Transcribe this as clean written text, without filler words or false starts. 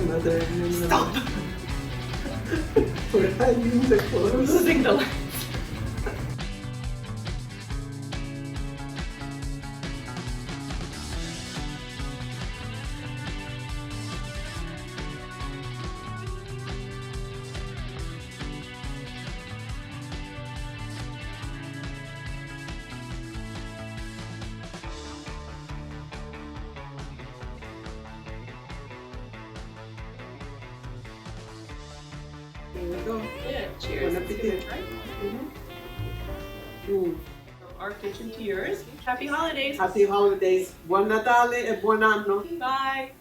grandmother. Stop! For that music I'm for us. losing the light. There we go. Yeah, cheers. Bon appetit. Right? Mm. Our kitchen to yours. Happy holidays. Happy holidays. Buon Natale e buon anno. Bye.